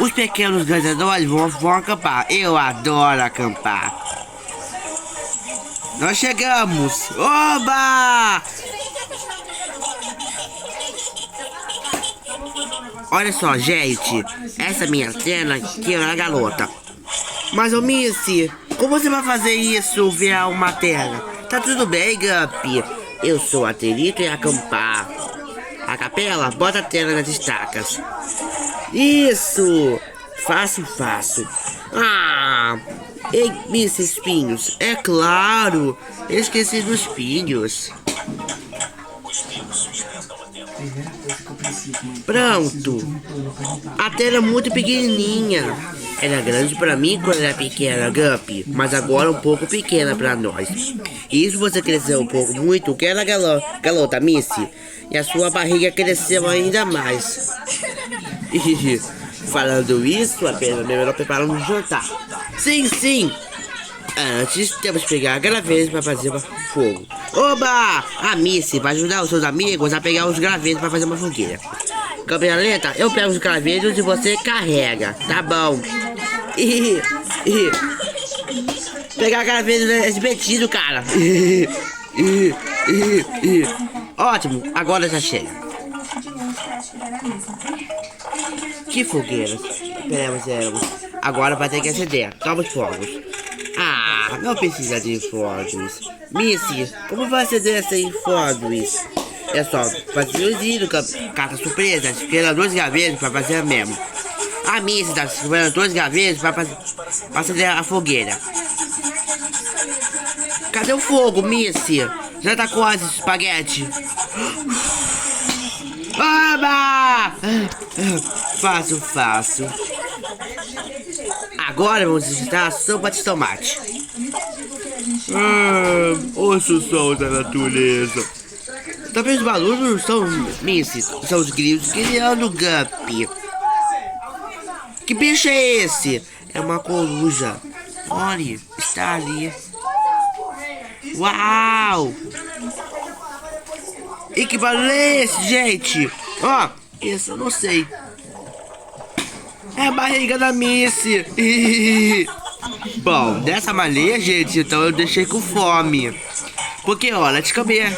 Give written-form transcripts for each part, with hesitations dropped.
Os pequenos ganhadores vão acampar. Eu adoro acampar. Nós chegamos. Oba! Olha só, gente. Essa minha cena aqui é a garota. Mas, ô Missy, como você vai fazer isso via uma terra? Tá tudo bem, Guppy. Eu sou aterito e acampar. A capela, bota a tela nas estacas. Isso! Faço. Ah! Ei, Missy Espinhos. É claro! Eu esqueci dos espinhos. Pronto! A tela é muito pequenininha. Era grande pra mim quando era pequena, Guppy, mas agora um pouco pequena pra nós. E se você cresceu um pouco muito, que era galota, Missy, e a sua barriga cresceu ainda mais. Falando isso, apenas melhor preparar um jantar. Sim. Antes, temos que pegar gravetos para fazer fogo. Oba! A Missy vai ajudar os seus amigos a pegar os gravetos para fazer uma fogueira. Câmera lenta, eu pego os gravetos e você carrega, tá bom? Pegar gravetos é divertido, cara. Ótimo, agora já chega. Que fogueira? Esperamos. Agora vai ter que acender. Toma os fogos. Ah, não precisa de fogos. Missy, como vai acender sem fogos? É só fazer o giro, carta surpresa, esperando 2 gavetas pra fazer mesmo. A Missy tá esperando 2 gavetas pra acender a fogueira. Cadê o fogo, Missy? Já tá quase espaguete. Oba! Faço. Agora vamos visitar a sopa de tomate. Ouço o som da natureza. Talvez os barulhos não são Missy, são os grilos criando Guppy. Que bicho é esse? É uma coruja. Olha, está ali. Uau! E que barulho é esse, gente? Ó, isso eu não sei. É a barriga da Missy. Bom, dessa maneira, gente, então eu deixei com fome. Porque, olha, de comer.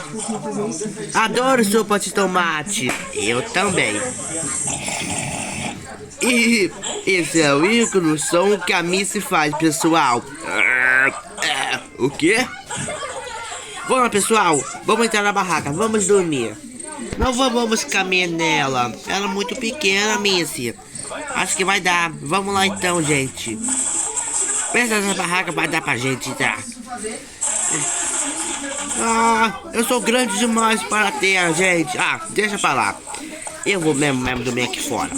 Adoro sopa de tomate. Eu também. E esse é o ícone som que a Missy faz, pessoal. O quê? Vamos, pessoal. Vamos entrar na barraca. Vamos dormir. Não vamos caminhar nela. Ela é muito pequena, Missy. Acho que vai dar. Vamos lá então, gente. Pensa nessa barraca vai dar pra gente entrar. Eu sou grande demais para ter, gente. Deixa pra lá. Eu vou mesmo dormir aqui fora.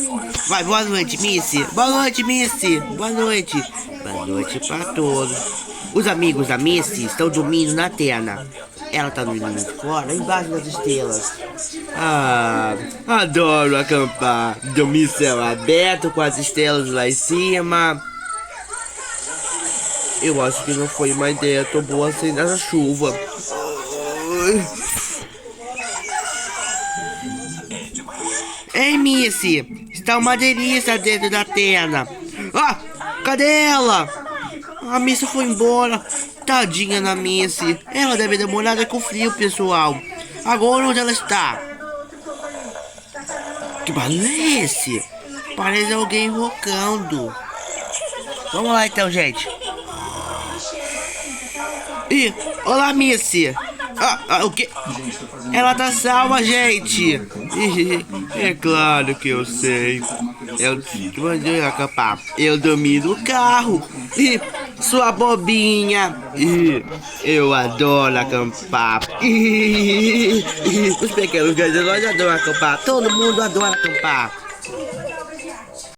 Vai, boa noite, Missy. Boa noite, Missy. Boa noite. Boa noite pra todos. Os amigos da Missy estão dormindo na tena. Ela tá dormindo fora, embaixo das estrelas. Adoro acampar. Dormir céu aberto com as estrelas lá em cima. Eu acho que não foi uma ideia tão boa assim nessa chuva. Ei, Missy, está uma delícia dentro da tenda. Cadê ela? A Missy foi embora. Tadinha da Missy. Ela deve ter molhada com frio, pessoal. Agora onde ela está? Que barulho é esse? Parece alguém rocando. Vamos lá então, gente. Olá, Missy. O quê? Ela tá salva, gente. É claro que eu sei. Eu mandei acampar. Eu dormi no carro. Sua bobinha. Eu adoro acampar. Os pequenos ganhadores adoram acampar. Todo mundo adora acampar.